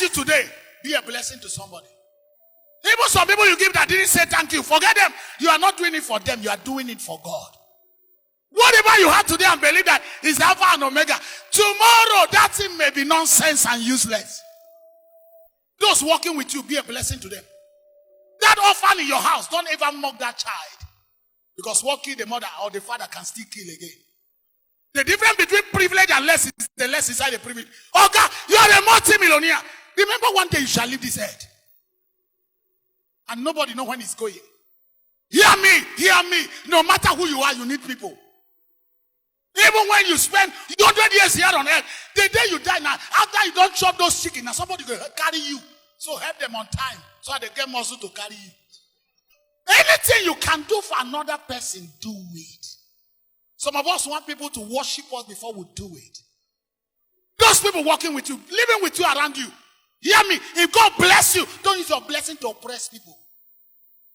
bless you today, be a blessing to somebody. Even some people you give that didn't say thank you, forget them. You are not doing it for them, you are doing it for God. Whatever you have today and believe that is Alpha and Omega, tomorrow that thing may be nonsense and useless. Those working with you, be a blessing to them. That orphan in your house, don't ever mock that child. Because what killed the mother or the father can still kill again. The difference between privilege and less is the less inside the privilege. Oh God, you are a multi-millionaire. Remember one day you shall leave this earth. And nobody knows when it's going. Hear me. No matter who you are, you need people. Even when you spend 100 years here on earth, the day you die now, after you don't chop those chicken, now somebody will carry you. So help them on time so they get muscle to carry you. Anything you can do for another person, do it. Some of us want people to worship us before we do it. Those people working with you, living with you around you. Hear me. If God bless you, don't use your blessing to oppress people.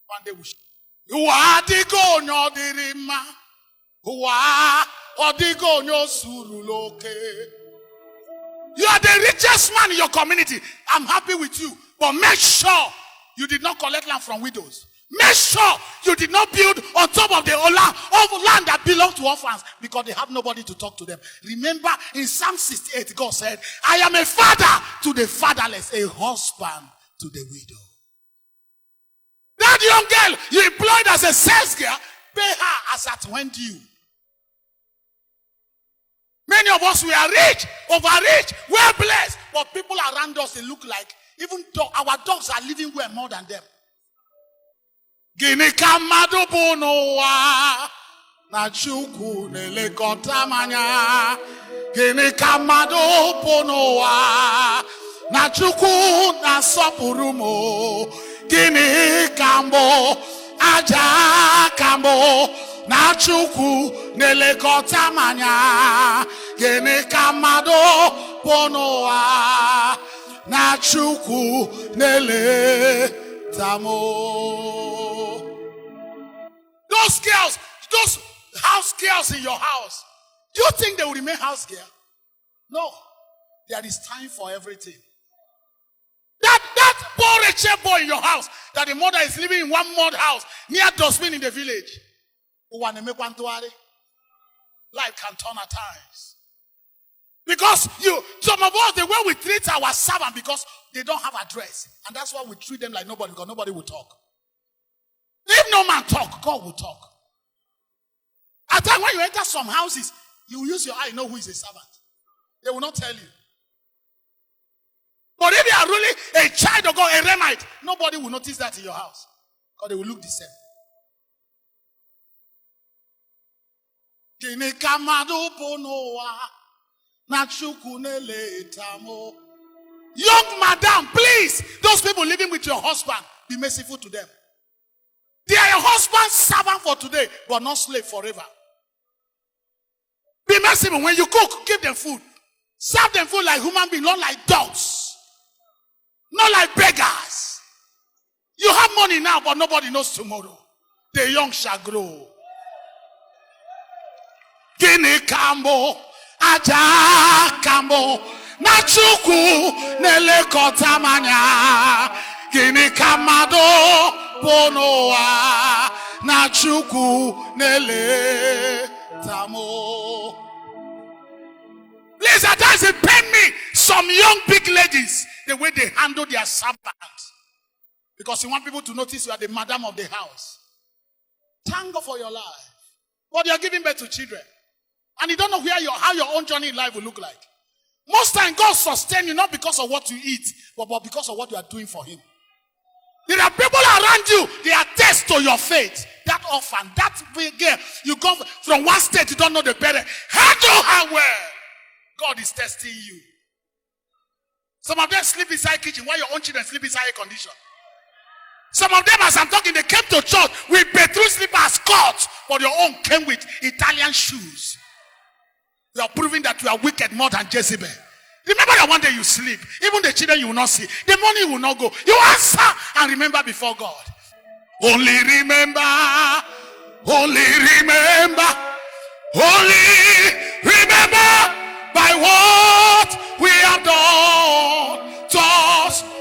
One day we shall. You are the go dirima. You are the richest man in your community. I'm happy with you. But make sure you did not collect land from widows. Make sure you did not build on top of the land that belongs to orphans because they have nobody to talk to them. Remember in Psalm 68, God said, I am a father to the fatherless, a husband to the widow. That young girl you employed as a sales girl, pay her as at when due. Many of us, we are rich, overrich, well blessed, but people around us, they look like, even our dogs are living well more than them. Gini kamado bonowa na chuku nelekota manya. Gini kamado bonowa na chuku na sopurumo. Gini kambo aja kambo na chuku nelekota manya. Gini kamado bonowa na chuku nele tamo. Those girls, those house girls in your house, do you think they will remain house girl? No. There is time for everything. That poor wretched boy in your house, that the mother is living in one mud house near dustbin in the village. Life can turn at times. Because some of us, the way we treat our servant, because they don't have address. And that's why we treat them like nobody, because nobody will talk. If no man talk, God will talk. At times when you enter some houses, you will use your eye to know who is a servant. They will not tell you. But if you are really a child of God, a Remite, nobody will notice that in your house. Because they will look the same. Young madam, please, those people living with your husband, be merciful to them. They are your husband's servant for today, but not slave forever. Be merciful. When you cook, give them food. Serve them food like human beings, not like dogs. Not like beggars. You have money now, but nobody knows tomorrow. The young shall grow. Gini kambo, aja kambo, nachuku nelekota manya. Gini kamado. Bonoa na chuku nele tamo. Please, at times it pain me. Some young big ladies, the way they handle their servant. Because you want people to notice you are the madam of the house. Thank God for your life. But you are giving birth to children. And you don't know how your own journey in life will look like. Most times God sustains you not because of what you eat, but because of what you are doing for Him. There are people around you, they attest to your faith. That orphan, that big girl, you come from one state, you don't know the parent. Handle her well. God is testing you. Some of them sleep inside kitchen while your own children sleep inside air condition. Some of them, as I'm talking, they came to church with bedroom slippers, skirts, but your own came with Italian shoes. You are proving that you are wicked more than Jezebel. Remember that one day you sleep. Even the children you will not see. The money will not go. You answer and remember before God. Only remember. Only remember. Only remember by what we have done.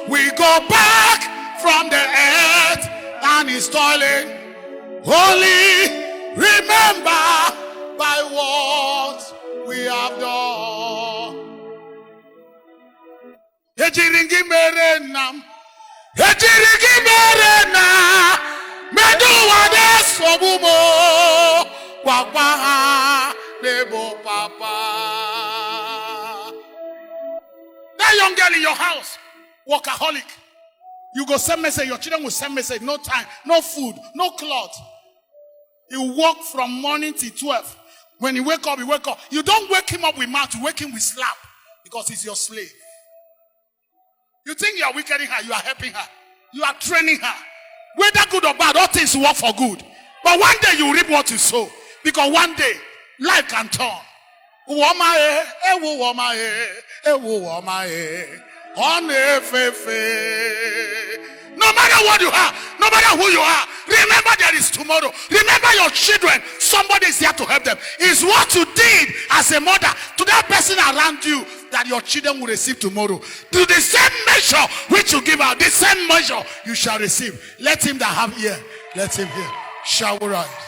We go back from the earth and his toiling. Only remember by what we have done. Ejiringi merenam, ejiringi merena, meduwa desobumo, wakwaha nebo papa. That young girl in your house, workaholic. You go send message, your children will send message, no time, no food, no cloth. You work from morning till 12. When you wake up, You don't wake him up with mouth, you wake him with slap because he's your slave. You think you are weakening her, you are helping her. You are training her. Whether good or bad, all things work for good. But one day you reap what you sow. Because one day, life can turn. No matter what you are, no matter who you are, remember there is tomorrow. Remember your children. Somebody is here to help them. It's what you did as a mother to that person around you that your children will receive tomorrow. To the same measure which you give out, the same measure you shall receive. Let him that have ear, let him hear. Shall we rise?